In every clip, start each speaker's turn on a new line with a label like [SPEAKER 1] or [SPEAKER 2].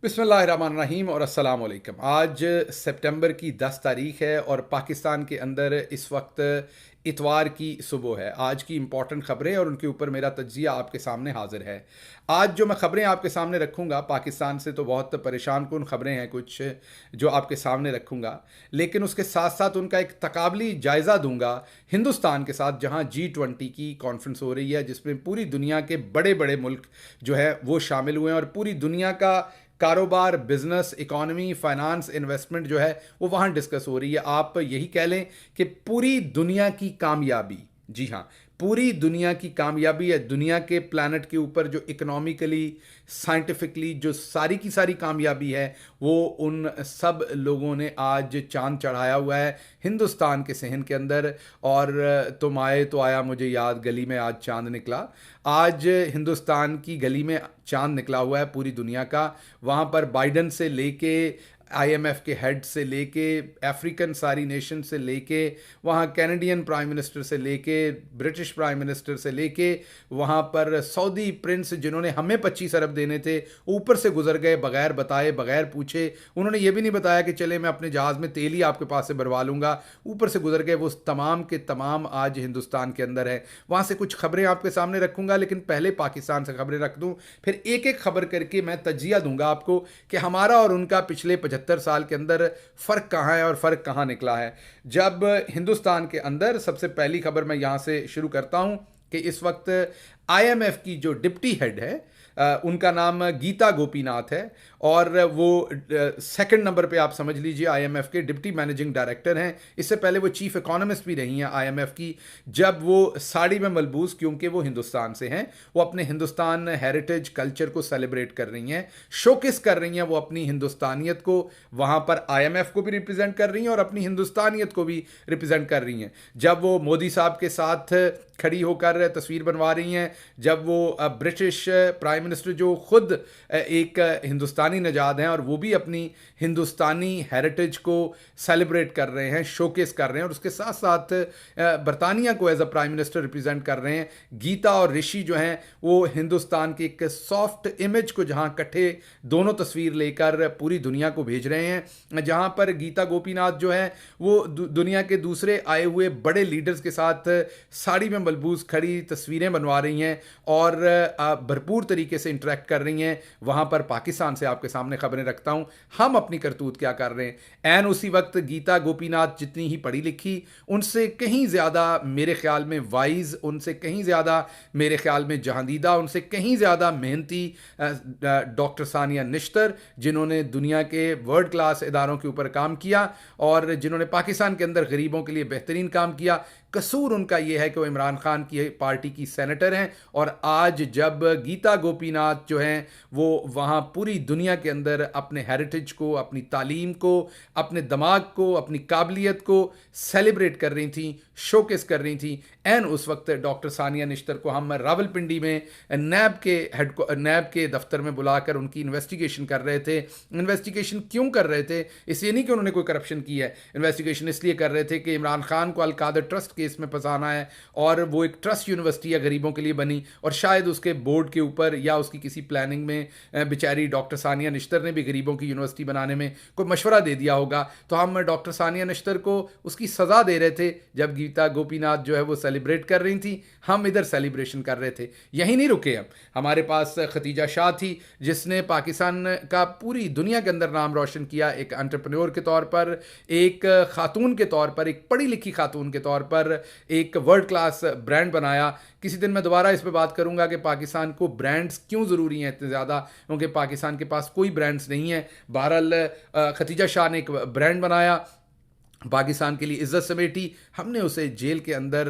[SPEAKER 1] बिस्मिल्लाहिर्रहमानिर्रहीम और अस्सलाम वालेकुम। आज सितंबर की 10 तारीख है और पाकिस्तान के अंदर इस वक्त इतवार की सुबह है। आज की इम्पॉर्टेंट ख़बरें और उनके ऊपर मेरा तज्ज़िया आपके सामने हाज़िर है। आज जो मैं ख़बरें आपके सामने रखूँगा, पाकिस्तान से तो बहुत परेशान कुन ख़बरें हैं कुछ जो आपके सामने रखूँगा, लेकिन उसके साथ साथ उनका एक तकाबली जायज़ा दूँगा हिंदुस्तान के साथ, जहाँ G20 की कॉन्फ्रेंस हो रही है, जिसमें पूरी दुनिया के बड़े बड़े मुल्क जो है वो शामिल हुए हैं और पूरी दुनिया का कारोबार, बिजनेस, इकोनॉमी, फाइनेंस, इन्वेस्टमेंट जो है वो वहाँ डिस्कस हो रही है। आप यही कह लें कि पूरी दुनिया की कामयाबी, जी हाँ, पूरी दुनिया की कामयाबी है। दुनिया के प्लैनेट के ऊपर जो इकोनॉमिकली, साइंटिफिकली जो सारी की सारी कामयाबी है, वो उन सब लोगों ने आज चांद चढ़ाया हुआ है हिंदुस्तान के सहन के अंदर। और तुम आए तो आया मुझे याद, गली में आज चांद निकला। आज हिंदुस्तान की गली में चांद निकला हुआ है पूरी दुनिया का। वहाँ पर बाइडन से लेके आईएमएफ के हेड से लेके अफ्रीकन सारी नेशन से लेके वहाँ कैनेडियन प्राइम मिनिस्टर से लेके ब्रिटिश प्राइम मिनिस्टर से लेके वहाँ पर सऊदी प्रिंस, जिन्होंने हमें 25 अरब देने थे, ऊपर से गुजर गए बगैर बताए, बगैर पूछे। उन्होंने ये भी नहीं बताया कि चले मैं अपने जहाज़ में तेल ही आपके पास से भरवा लूँगा, ऊपर से गुजर गए। वो तमाम के तमाम आज हिंदुस्तान के अंदर है। वहाँ से कुछ खबरें आपके सामने रखूँगा, लेकिन पहले पाकिस्तान से खबरें रख दूँ, फिर एक एक खबर करके मैं तज्जिया दूंगा आपको कि हमारा और उनका पिछले 75 साल के अंदर फ़र्क कहाँ है और फ़र्क कहाँ निकला है। जब हिंदुस्तान के अंदर सबसे पहली खबर मैं यहाँ से शुरू करता हूँ कि इस वक्त आईएमएफ की जो डिप्टी हेड है, उनका नाम गीता गोपीनाथ है और वो सेकंड नंबर पे आप समझ लीजिए आईएमएफ के डिप्टी मैनेजिंग डायरेक्टर हैं। इससे पहले वो चीफ इकोनॉमिस्ट भी रही हैं आईएमएफ की। जब वो साड़ी में मलबूस, क्योंकि वो हिंदुस्तान से हैं, वो अपने हिंदुस्तान हेरिटेज कल्चर को सेलिब्रेट कर रही हैं, शोकेस कर रही हैं वो अपनी हिंदुस्तानियत को। वहाँ पर आईएमएफ को भी रिप्रेजेंट कर रही हैं और अपनी हिंदुस्तानियत को भी रिप्रेजेंट कर रही हैं। जब वो मोदी साहब के साथ खड़ी होकर तस्वीर बनवा रही हैं, जब वो ब्रिटिश प्राइम मिनिस्टर जो खुद एक हिंदुस्तानी नजाद हैं और वो भी अपनी हिंदुस्तानी हेरिटेज को सेलिब्रेट कर रहे हैं, शोकेस कर रहे हैं, और उसके साथ साथ बरतानिया को as a prime minister represent कर रहे हैं। गीता और ऋषि जो हैं वो हिंदुस्तान की एक सॉफ्ट इमेज को जहां इकट्ठे दोनों तस्वीर लेकर पूरी दुनिया को भेज रहे हैं, जहां पर गीता गोपीनाथ जो है वो दुनिया के दूसरे आए हुए बड़े लीडर्स के साथ साड़ी में मलबूस खड़ी तस्वीरें बनवा रही हैं और भरपूर तरीके से इंटरेक्ट कर रही हैं। वहाँ पर पाकिस्तान से आपके सामने खबरें रखता हूँ, हम अपनी करतूत क्या कर रहे हैं। एन उसी वक्त गीता गोपीनाथ जितनी ही पढ़ी लिखी, उनसे कहीं ज़्यादा मेरे ख्याल में वाइज, उनसे कहीं ज़्यादा मेरे ख्याल में जहांदीदा, उनसे कहीं ज़्यादा मेहनती डॉक्टर सानिया निश्तर, जिन्होंने दुनिया के वर्ल्ड क्लास इदारों के ऊपर काम किया और जिन्होंने पाकिस्तान के अंदर गरीबों के लिए बेहतरीन काम किया। कसूर उनका यह है कि वो इमरान खान की पार्टी की सेनेटर हैं और आज जब गीता गोपीनाथ जो हैं वो वहाँ पूरी दुनिया के अंदर अपने हेरिटेज को, अपनी तालीम को, अपने दिमाग को, अपनी काबिलियत को सेलिब्रेट कर रही थी, शोकेस कर रही थी, एन उस वक्त डॉक्टर सानिया निश्तर को हम रावलपिंडी में नैब के दफ्तर में बुलाकर उनकी इन्वेस्टिगेशन कर रहे थे। इन्वेस्टिगेशन क्यों कर रहे थे? इसलिए नहीं कि उन्होंने कोई करप्शन की है, इन्वेस्टिगेशन इसलिए कर रहे थे कि इमरान खान को अलकादर ट्रस्ट केस में फंसाना है और वो एक ट्रस्ट यूनिवर्सिटी है गरीबों के लिए बनी और शायद उसके बोर्ड के ऊपर या उसकी किसी प्लानिंग में बेचारी डॉक्टर सानिया निश्तर ने भी गरीबों की यूनिवर्सिटी बनाने में कोई मशवरा दे दिया होगा। तो हम डॉक्टर सानिया निश्तर को उसकी सज़ा दे रहे थे जब गीता गोपीनाथ जो है वो सेलिब्रेट कर रही थी, हम इधर सेलिब्रेशन कर रहे थे। यही नहीं रुके हम, हमारे पास खतीजा शाह थी जिसने पाकिस्तान का पूरी दुनिया के अंदर नाम रोशन किया, एक एंटरप्रेन्योर के तौर पर, एक खातून के तौर पर, एक पढ़ी लिखी खातून के तौर पर एक वर्ल्ड क्लास ब्रांड बनाया। किसी दिन मैं दोबारा इस पे बात करूंगा कि पाकिस्तान को ब्रांड्स क्यों ज़रूरी हैं इतने ज़्यादा, क्योंकि पाकिस्तान के पास कोई ब्रांड्स नहीं है। बहरहाल खतीजा शाह ने एक ब्रांड बनाया, पाकिस्तान के लिए इज्जत समेटी, हमने उसे जेल के अंदर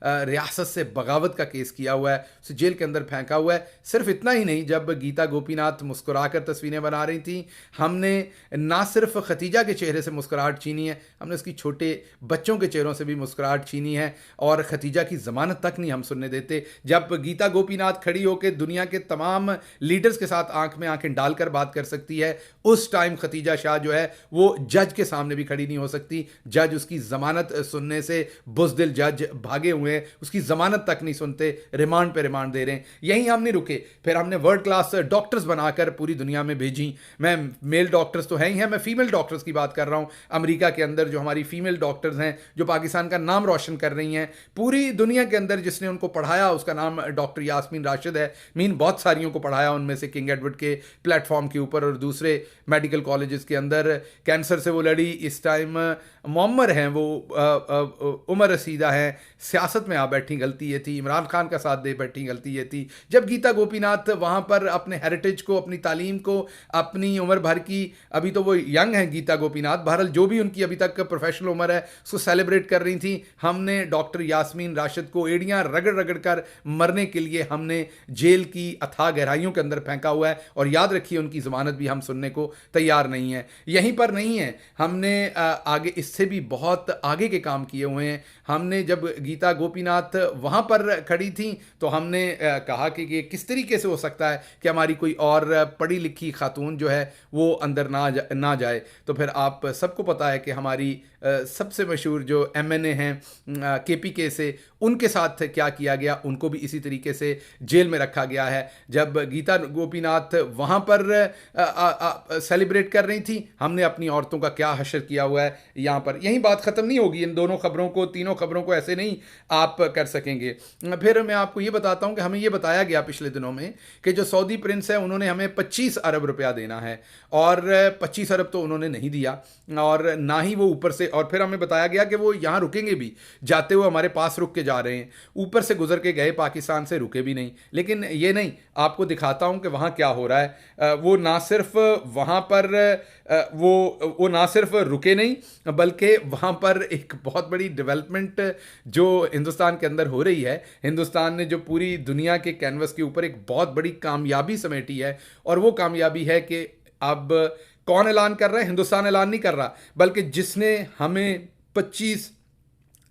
[SPEAKER 1] रियासत से बगावत का केस किया हुआ है, उसे जेल के अंदर फेंका हुआ है। सिर्फ इतना ही नहीं, जब गीता गोपीनाथ मुस्कुराकर तस्वीरें बना रही थी, हमने ना सिर्फ खतीजा के चेहरे से मुस्कुराहट छीनी है, हमने उसकी छोटे बच्चों के चेहरों से भी मुस्कुराहट छीनी है और खतीजा की ज़मानत तक नहीं हम सुनने देते। जब गीता गोपीनाथ खड़ी होकर दुनिया के तमाम लीडर्स के साथ आंख में आंखें डालकर बात कर सकती है, उस टाइम खतीजा शाह जो है वो जज के सामने भी खड़ी नहीं हो सकती। जज उसकी ज़मानत सुनने से बुज़दिल जज भागे हुए हैं, उसकी ज़मानत तक नहीं सुनते, रिमांड पे रिमांड दे रहे हैं। यहीं हम नहीं रुके, फिर हमने वर्ल्ड क्लास डॉक्टर्स बनाकर पूरी दुनिया में भेजी। मैं मेल डॉक्टर्स तो हैं ही हैं, मैं फीमेल डॉक्टर्स की बात कर रहा हूँ। अमेरिका के अंदर जो हमारी फीमेल डॉक्टर्स हैं, जो पाकिस्तान का नाम रोशन कर रही हैं पूरी दुनिया के अंदर, जिसने उनको पढ़ाया उसका नाम डॉक्टर यास्मीन राशिद है। मीन बहुत सारियों को पढ़ाया, उनमें से किंग एडवर्ड के प्लेटफॉर्म के ऊपर और दूसरे मेडिकल कॉलेजेस के अंदर। कैंसर से वो लड़ी, इस टाइम मुअम्मर हैं वो, उमर रसीदा हैं, सियासत में आ बैठी, गलती ये थी। इमरान खान का साथ दे बैठी, गलती ये थी। जब गीता गोपीनाथ वहाँ पर अपने हेरिटेज को, अपनी तालीम को, अपनी उम्र भर की, अभी तो वो यंग हैं गीता गोपीनाथ, बहरहाल जो भी उनकी अभी तक प्रोफेशनल उम्र है उसको सेलिब्रेट कर रही थी, हमने डॉक्टर यास्मीन राशिद को एड़ियाँ रगड़ रगड़ कर मरने के लिए हमने जेल की अथाह गहराइयों के अंदर फेंका हुआ है। और याद रखिए उनकी ज़मानत भी हम सुनने को तैयार नहीं है। यहीं पर नहीं है, हमने आगे इससे भी बहुत आगे के काम किए हुए हैं। हमने जब गीता गोपीनाथ वहाँ पर खड़ी थी तो हमने कहा कि ये किस तरीके से हो सकता है कि हमारी कोई और पढ़ी लिखी खातून जो है वो अंदर ना जाए। तो फिर आप सबको पता है कि हमारी सबसे मशहूर जो एमएनए हैं केपीके से, उनके साथ क्या किया गया, उनको भी इसी तरीके से जेल में रखा गया है। जब गीता गोपीनाथ वहाँ पर सेलिब्रेट कर रही थी, हमने अपनी औरतों का क्या हशर किया हुआ है यहाँ पर। यही बात ख़त्म नहीं होगी, इन दोनों खबरों को, तीनों खबरों को ऐसे नहीं आप कर सकेंगे। फिर मैं आपको ये बताता हूँ कि हमें ये बताया गया पिछले दिनों में कि जो सऊदी प्रिंस है उन्होंने हमें 25 अरब रुपया देना है, और 25 अरब तो उन्होंने नहीं दिया, और ना ही वो ऊपर से, और फिर हमें बताया गया कि वो यहाँ रुकेंगे भी, जाते हुए हमारे पास रुक के जा रहे हैं, ऊपर से गुजर के गए, पाकिस्तान से रुके भी नहीं। लेकिन ये नहीं, आपको दिखाता हूँ कि वहाँ क्या हो रहा है। वो ना सिर्फ वहाँ पर वो ना सिर्फ रुके नहीं, बल्कि वहाँ पर एक बहुत बड़ी डेवलपमेंट जो हिंदुस्तान के अंदर हो रही है, हिंदुस्तान ने जो पूरी दुनिया के कैनवस के ऊपर एक बहुत बड़ी कामयाबी समेटी है, और वो कामयाबी है कि अब कौन ऐलान कर रहा है? हिंदुस्तान ऐलान नहीं कर रहा, बल्कि जिसने हमें 25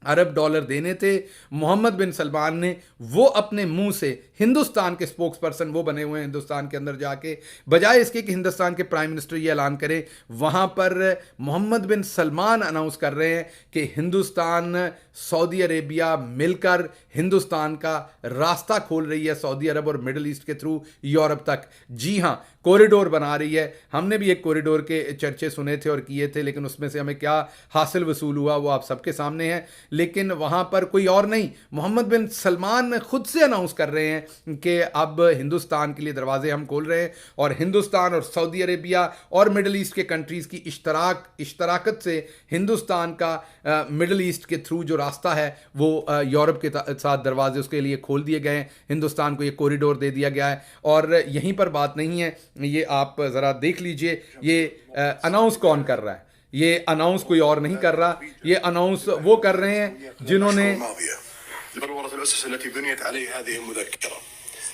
[SPEAKER 1] अरब डॉलर देने थे, मोहम्मद बिन सलमान ने, वो अपने मुंह से, हिंदुस्तान के स्पोक्स पर्सन वो बने हुए हैं हिंदुस्तान के अंदर जाके, बजाय इसके कि हिंदुस्तान के प्राइम मिनिस्टर ये ऐलान करें, वहाँ पर मोहम्मद बिन सलमान अनाउंस कर रहे हैं कि हिंदुस्तान सऊदी अरेबिया मिलकर हिंदुस्तान का रास्ता खोल रही है सऊदी अरब और मिडल ईस्ट के थ्रू यूरोप तक। जी हाँ, कॉरिडोर बना रही है। हमने भी एक कॉरिडोर के चर्चे सुने थे और किए थे, लेकिन उसमें से हमें क्या हासिल वसूल हुआ वो आप सबके सामने है। लेकिन वहाँ पर कोई और नहीं, मोहम्मद बिन सलमान खुद से अनाउंस कर रहे हैं कि अब हिंदुस्तान के लिए दरवाजे हम खोल रहे हैं, और हिंदुस्तान और सऊदी अरेबिया और मिडल ईस्ट के कंट्रीज़ की इश्तराकत से हिंदुस्तान का मिडल ईस्ट के थ्रू जो रास्ता है वो यूरोप के साथ दरवाजे उसके लिए खोल दिए गए हैं। हिंदुस्तान को ये कॉरिडोर दे दिया गया है, और यहीं पर बात नहीं है, ये आप ज़रा देख लीजिए, ये अनाउंस कौन कर रहा है? ये अनाउंस कोई और नहीं कर रहा, ये अनाउंस वो कर रहे हैं जिन्होंने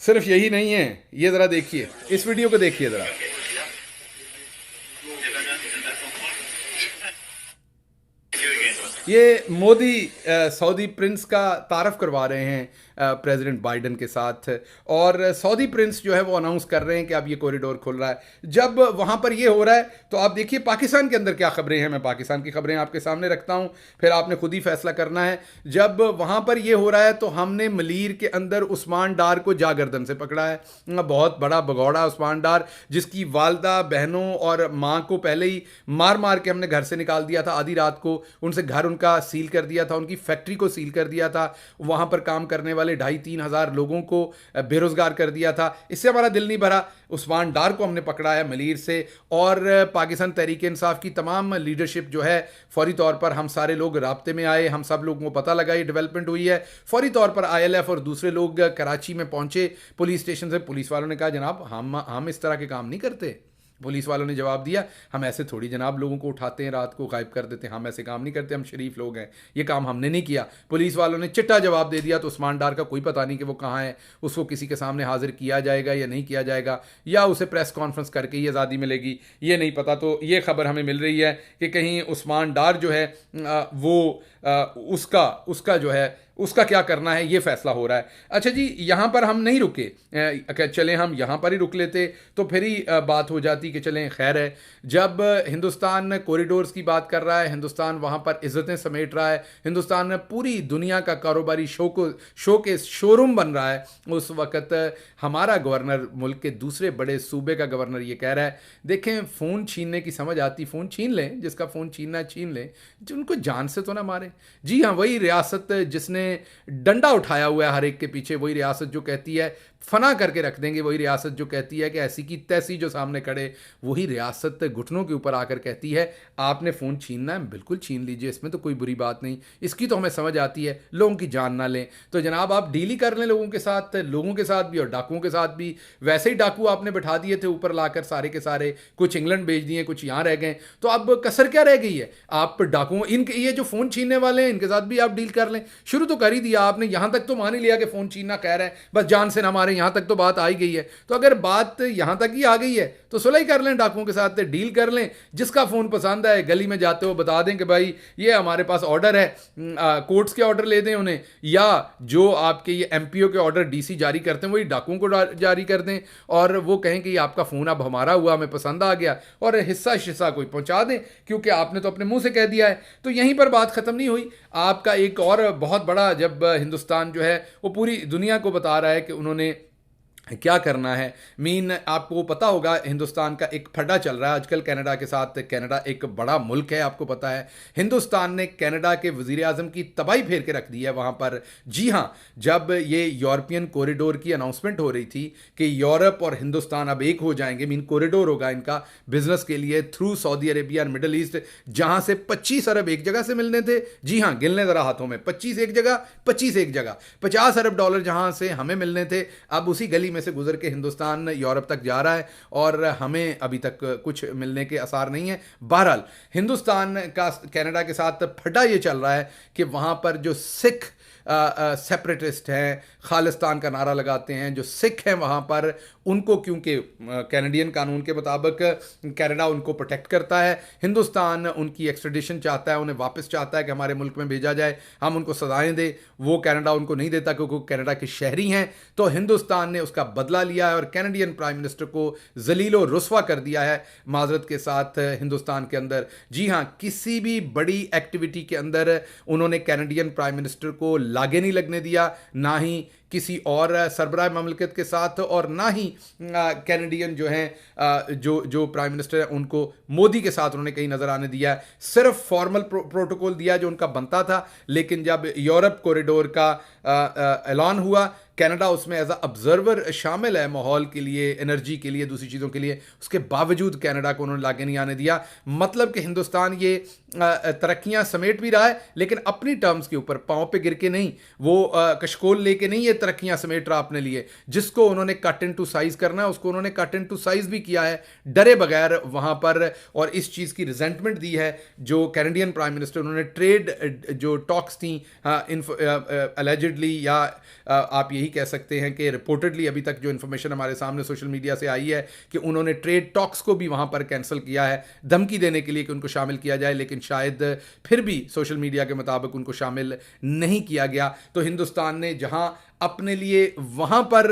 [SPEAKER 1] सिर्फ यही नहीं है, ये ज़रा देखिए, इस वीडियो को देखिए ज़रा। ये मोदी सऊदी प्रिंस का तारफ़ करवा रहे हैं प्रेसिडेंट बाइडन के साथ, और सऊदी प्रिंस जो है वो अनाउंस कर रहे हैं कि अब ये कॉरिडोर खुल रहा है। जब वहाँ पर ये हो रहा है तो आप देखिए पाकिस्तान के अंदर क्या खबरें हैं। मैं पाकिस्तान की खबरें आपके सामने रखता हूँ, फिर आपने खुद ही फैसला करना है। जब वहाँ पर ये हो रहा है तो हमने मलीर के अंदर उस्मान डार को जागर्दन से पकड़ा है, बहुत बड़ा भगौड़ा उस्मान डार, जिसकी वालदा, बहनों और माँ को पहले ही मार मार के हमने घर से निकाल दिया था। आधी रात को उनसे घर उनका सील कर दिया था, उनकी फैक्ट्री को सील कर दिया था, वहाँ पर काम करने वाले 2,500-3 हज़ार लोगों को बेरोजगार कर दिया था। इससे हमारा दिल नहीं भरा। उस्मान डार को हमने पकड़ा है मलीर से, और पाकिस्तान तहरीक इंसाफ की तमाम लीडरशिप जो है फौरी तौर पर हम सारे लोग राब्ते में आए, हम सब लोगों को पता लगा ये डेवलपमेंट हुई है। फौरी तौर पर ILF और दूसरे लोग कराची में पहुंचे पुलिस स्टेशन से। पुलिस वालों ने कहा जनाब हम इस तरह के काम नहीं करते, पुलिस वालों ने जवाब दिया, हम ऐसे थोड़ी जनाब लोगों को उठाते हैं, रात को गायब कर देते हैं, हम ऐसे काम नहीं करते, हम शरीफ लोग हैं, ये काम हमने नहीं किया। पुलिस वालों ने चिट्टा जवाब दे दिया। तो उस्मान डार का कोई पता नहीं कि वो कहाँ है, उसको किसी के सामने हाजिर किया जाएगा या नहीं किया जाएगा, या उसे प्रेस कॉन्फ्रेंस करके ही आज़ादी मिलेगी, ये नहीं पता। तो ये खबर हमें मिल रही है कि कहीं उस्मान डार जो है उसका उसका जो है उसका क्या करना है, ये फैसला हो रहा है। अच्छा जी, यहाँ पर हम नहीं रुके, चलें हम यहाँ पर ही रुक लेते तो फिर ही बात हो जाती कि चलें खैर है। जब हिंदुस्तान कॉरिडोर्स की बात कर रहा है, हिंदुस्तान वहाँ पर इज़्ज़तें समेट रहा है, हिंदुस्तान पूरी दुनिया का कारोबारी शो के शोरूम बन रहा है, उस वक़्त हमारा गवर्नर, मुल्क के दूसरे बड़े सूबे का गवर्नर ये कह रहा है, देखें फ़ोन छीनने की समझ आती, फ़ोन छीन लें, जिसका फ़ोन छीनना है छीन लें, उनको जान से तो ना मारें। जी हाँ, वही रियासत जिसने डंडा उठाया हुआ है हर एक के पीछे, वही रियासत जो कहती है फना करके रख देंगे, वही रियासत जो कहती है कि ऐसी की तैसी जो सामने खड़े, वही रियासत घुटनों के ऊपर आकर कहती है आपने फ़ोन छीनना है, बिल्कुल छीन लीजिए, इसमें तो कोई बुरी बात नहीं, इसकी तो हमें समझ आती है, लोगों की जान ना लें। तो जनाब आप डील ही कर लें लोगों के साथ भी और डाकुओं के साथ भी। वैसे ही डाकू आपने बैठा दिए थे ऊपर लाकर सारे के सारे, कुछ इंग्लैंड भेज दिए, कुछ यहाँ रह गए, तो अब कसर क्या रह गई है? आप डाकुओं, इनके ये जो फ़ोन छीनने वाले हैं इनके साथ भी आप डील कर लें। शुरू तो कर ही दिया आपने, यहाँ तक तो मान ही लिया कि फ़ोन छीनना खैर है, बस जान से ना मारे, यहाँ तक तो बात आ ही गई है। तो अगर बात यहाँ तक ही आ गई है तो सुलह कर लें, डाकुओं के साथ डील कर लें, जिसका फ़ोन पसंद है गली में जाते हो बता दें कि भाई ये हमारे पास ऑर्डर है, कोर्ट्स के ऑर्डर ले दें उन्हें, या जो आपके ये एमपीओ के ऑर्डर डीसी जारी करते हैं वही डाकुओं को जारी कर दें, और वो कहें कि ये आपका फ़ोन अब हमारा हुआ, हमें पसंद आ गया, और हिस्सा शिस्सा कोई पहुंचा दें, क्योंकि आपने तो अपने मुंह से कह दिया है। तो यहीं पर बात ख़त्म नहीं हुई। आपका एक और बहुत बड़ा, जब हिंदुस्तान जो है वो पूरी दुनिया को बता रहा है कि उन्होंने क्या करना है, आपको पता होगा हिंदुस्तान का एक फड्डा चल रहा है आजकल कनाडा के साथ। कनाडा एक बड़ा मुल्क है, आपको पता है। हिंदुस्तान ने कनाडा के वज़ीर आज़म की तबाही फेर के रख दी है वहाँ पर। जी हाँ, जब ये यूरोपियन कॉरिडोर की अनाउंसमेंट हो रही थी कि यूरोप और हिंदुस्तान अब एक हो जाएंगे, कॉरिडोर होगा इनका बिजनेस के लिए थ्रू सऊदी अरेबिया और मिडल ईस्ट, जहाँ से 25 अरब एक जगह से मिलने थे। जी हाँ, गिनने ज़रा हाथों में, 25 एक जगह, 25 एक जगह, $50 अरब जहाँ से हमें मिलने थे, अब उसी गली में से गुजर के हिंदुस्तान यूरोप तक जा रहा है और हमें अभी तक कुछ मिलने के आसार नहीं है। बहरहाल हिंदुस्तान का कनाडा के साथ फटा ये चल रहा है कि वहाँ पर जो सिख सेपरेटिस्ट हैं, खालिस्तान का नारा लगाते हैं, जो सिख हैं वहाँ पर, उनको क्योंकि कैनेडियन कानून के मुताबिक कनाडा उनको प्रोटेक्ट करता है, हिंदुस्तान उनकी एक्सट्रेडिशन चाहता है, उन्हें वापस चाहता है कि हमारे मुल्क में भेजा जाए, हम उनको सजाएं दें, वो कनाडा उनको नहीं देता क्योंकि वो कनाडा के शहरी हैं। तो हिंदुस्तान ने उसका बदला लिया है और कैनेडियन प्राइम मिनिस्टर को जलीलो रुस्वा कर दिया है माजरत के साथ हिंदुस्तान के अंदर। जी हाँ, किसी भी बड़ी एक्टिविटी के अंदर उन्होंने कैनेडियन प्राइम मिनिस्टर को लागे नहीं लगने दिया, ना ही किसी और सरबराह ममलकत के साथ, और ना ही कैनेडियन जो हैं जो प्राइम मिनिस्टर हैं उनको मोदी के साथ उन्होंने कहीं नज़र आने दिया। सिर्फ फॉर्मल प्रोटोकॉल दिया जो उनका बनता था, लेकिन जब यूरोप कॉरिडोर का ऐलान हुआ, कनाडा उसमें एज अ ऑब्जर्वर शामिल है, माहौल के लिए, एनर्जी के लिए, दूसरी चीज़ों के लिए, उसके बावजूद कनाडा को उन्होंने लागे नहीं आने दिया। मतलब कि हिंदुस्तान ये तरक्कियां समेट भी रहा है, लेकिन अपनी टर्म्स के ऊपर, पाँव पे गिर के नहीं, वो कशकोल लेके नहीं ये तरक्कियां समेट रहा अपने लिए। जिसको उन्होंने कट इन टू साइज़ करना है उसको उन्होंने कट इन टू साइज़ भी किया है डरे बगैर वहाँ पर, और इस चीज़ की रिजेंटमेंट दी है जो कैनेडियन प्राइम मिनिस्टर, उन्होंने ट्रेड जो टॉक्स थी एलिजिडली, या आप यही कह सकते हैं कि रिपोर्टेडली, अभी तक जो इन्फॉर्मेशन हमारे सामने सोशल मीडिया से आई है कि उन्होंने ट्रेड टॉक्स को भी वहाँ पर कैंसिल किया है, धमकी देने के लिए कि उनको शामिल किया जाए, लेकिन शायद फिर भी सोशल मीडिया के मुताबिक उनको शामिल नहीं किया गया। तो हिंदुस्तान ने जहाँ अपने लिए वहाँ पर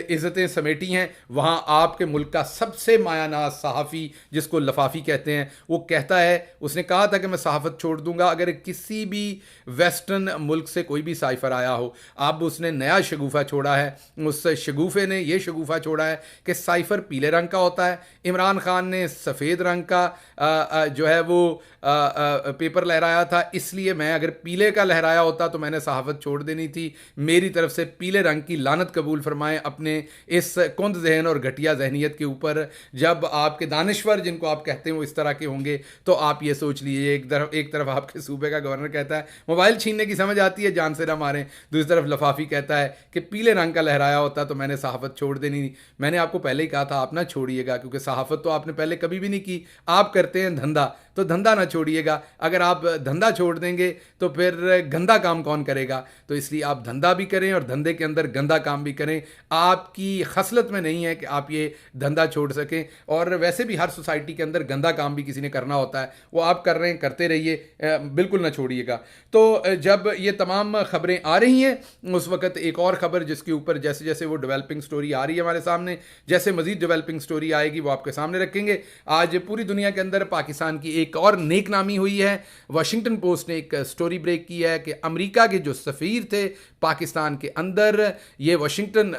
[SPEAKER 1] इज़्ज़तें समेटी हैं, वहाँ आपके मुल्क का सबसे मायानाज सहाफ़ी, जिसको लफाफी कहते हैं, वो कहता है, उसने कहा था कि मैं सहाफ़त छोड़ दूंगा अगर किसी भी वेस्टर्न मुल्क से कोई भी साइफर आया हो। अब उसने नया शगुफ़ा छोड़ा है, उस शगुफ़े ने ये शगुफ़ा छोड़ा है कि साइफर पीले रंग का होता है। इमरान खान ने सफ़ेद रंग का जो है वो पेपर लहराया था, इसलिए मैं, अगर पीले का लहराया होता तो मैंने सहाफ़त छोड़ देनी थी। मेरी मेरी तरफ से पीले रंग की लानत कबूल फरमाएं अपने इस कुंद जहन और घटिया जहनीत के ऊपर। जब आपके दानिश्वर जिनको आप कहते हैं वो इस तरह के होंगे तो आप ये सोच लीजिए, एक तरफ आपके सूबे का गवर्नर कहता है मोबाइल छीनने की समझ आती है, जान से ना मारें, दूसरी तरफ लफाफी कहता है कि पीले रंग का लहराया होता तो मैंने सहाफ़त छोड़ देनी नहीं। मैंने आपको पहले ही कहा था आप ना छोड़िएगा, क्योंकि सहाफ़त तो आपने पहले कभी भी नहीं की, आप करते हैं धंधा, तो धंधा ना छोड़िएगा। अगर आप धंधा छोड़ देंगे तो फिर गंदा काम कौन करेगा? तो इसलिए आप धंधा भी करें और धंधे के अंदर गंदा काम भी करें। आपकी खसलत में नहीं है कि आप ये धंधा छोड़ सकें, और वैसे भी हर सोसाइटी के अंदर गंदा काम भी किसी ने करना होता है, वो आप कर रहे हैं, करते रहिए, बिल्कुल ना छोड़िएगा। तो जब ये तमाम खबरें आ रही हैं उस वक्त एक और ख़बर जिसके ऊपर जैसे जैसे वो डेवलपिंग स्टोरी आ रही है हमारे सामने, जैसे मज़ीद डेवलपिंग स्टोरी आएगी वो आपके सामने रखेंगे। आज पूरी दुनिया के अंदर पाकिस्तान की एक और नेक नामी हुई है। वाशिंगटन पोस्ट ने एक स्टोरी ब्रेक की है कि अमेरिका के जो सफ़ीर थे पाकिस्तान के अंदर, ये वाशिंगटन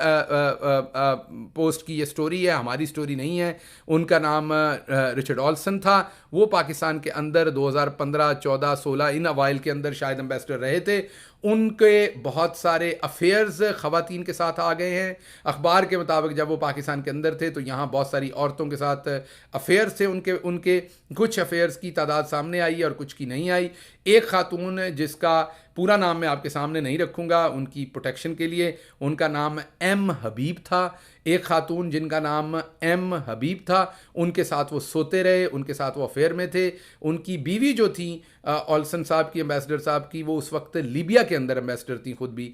[SPEAKER 1] पोस्ट की ये स्टोरी है, हमारी स्टोरी नहीं है, उनका नाम रिचर्ड ऑल्सन था। वो पाकिस्तान के अंदर 2015, 14, 16 इन अवाइल के अंदर शायद एम्बेसडर रहे थे। उनके बहुत सारे अफेयर्स ख़वातीन के साथ आ गए हैं। अखबार के मुताबिक जब वो पाकिस्तान के अंदर थे तो यहाँ बहुत सारी औरतों के साथ अफेयर्स थे उनके उनके कुछ अफेयर्स की तादाद सामने आई और कुछ की नहीं आई। एक खातून जिसका पूरा नाम मैं आपके सामने नहीं रखूँगा उनकी प्रोटेक्शन के लिए, उनका नाम एम हबीब था। एक खातून जिनका नाम एम हबीब था, उनके साथ वो सोते रहे, उनके साथ वो अफेयर में थे। उनकी बीवी जो थी ऑल्सन साहब की, एम्बेसडर साहब की, वो उस वक्त लीबिया के अंदर एम्बेसडर थी खुद भी,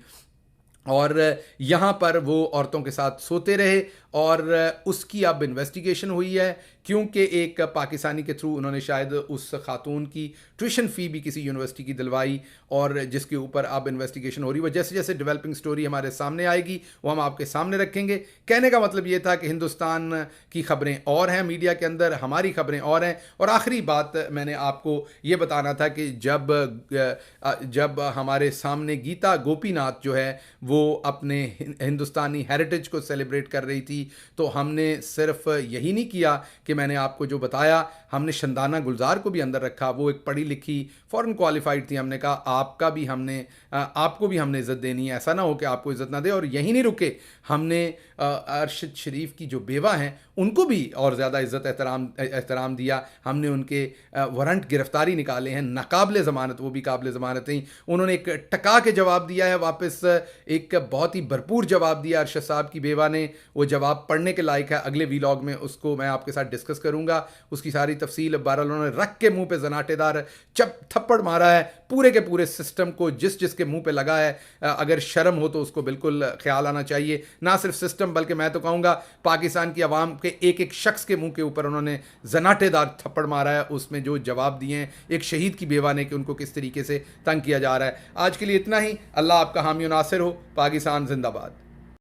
[SPEAKER 1] और यहाँ पर वो औरतों के साथ सोते रहे। और उसकी अब इन्वेस्टिगेशन हुई है क्योंकि एक पाकिस्तानी के थ्रू उन्होंने शायद उस खातून की ट्यूशन फ़ी भी किसी यूनिवर्सिटी की दिलवाई, और जिसके ऊपर अब इन्वेस्टिगेशन हो रही है। वो जैसे जैसे डेवलपिंग स्टोरी हमारे सामने आएगी वो हम आपके सामने रखेंगे। कहने का मतलब ये था कि हिंदुस्तान की खबरें और हैं मीडिया के अंदर, हमारी खबरें और हैं। और आखिरी बात मैंने आपको ये बताना था कि जब हमारे सामने गीता गोपीनाथ जो है वो अपने हिंदुस्तानी हेरिटेज को सेलिब्रेट कर रही थी, तो हमने सिर्फ यही नहीं किया कि मैंने आपको जो बताया, हमने शंदाना गुलजार को भी अंदर रखा। वो एक पढ़ी लिखी फ़ॉरेन क्वालिफाइड थी। हमने कहा आपको भी हमने इज़्ज़त देनी है, ऐसा ना हो कि आपको इज़्ज़त ना दे। और यहीं नहीं रुके, हमने अरशद शरीफ की जो बेवा हैं उनको भी और ज़्यादा इज़्ज़त एहतराम दिया। हमने उनके वारंट गिरफ्तारी निकाले हैं, नाकाबिल ज़मानत, वो भी काबिल ज़मानत नहीं। उन्होंने एक टका के जवाब दिया है वापस, एक बहुत ही भरपूर जवाब दिया अरशद साहब की बेवा ने। वो जवाब पढ़ने के लायक है, अगले वीलॉग में उसको मैं आपके साथ डिस्कस करूँगा, उसकी सारी तफसील। बहरहाल उन्होंने रख के मुँह पे जनाटेदार थप्पड़ मारा है पूरे के पूरे सिस्टम को, जिसके मुँह पे लगा है। अगर शर्म हो तो उसको बिल्कुल ख्याल आना चाहिए, ना सिर्फ सिस्टम बल्कि मैं तो कहूँगा पाकिस्तान की आवाम के एक एक शख्स के मुंह के ऊपर उन्होंने जनाटेदार थप्पड़ मारा है। उसमें जो जवाब दिए हैं एक शहीद की बेवा ने कि उनको किस तरीके से तंग किया जा रहा है। आज के लिए इतना ही। अल्लाह आपका हामी नासिर हो। पाकिस्तान जिंदाबाद।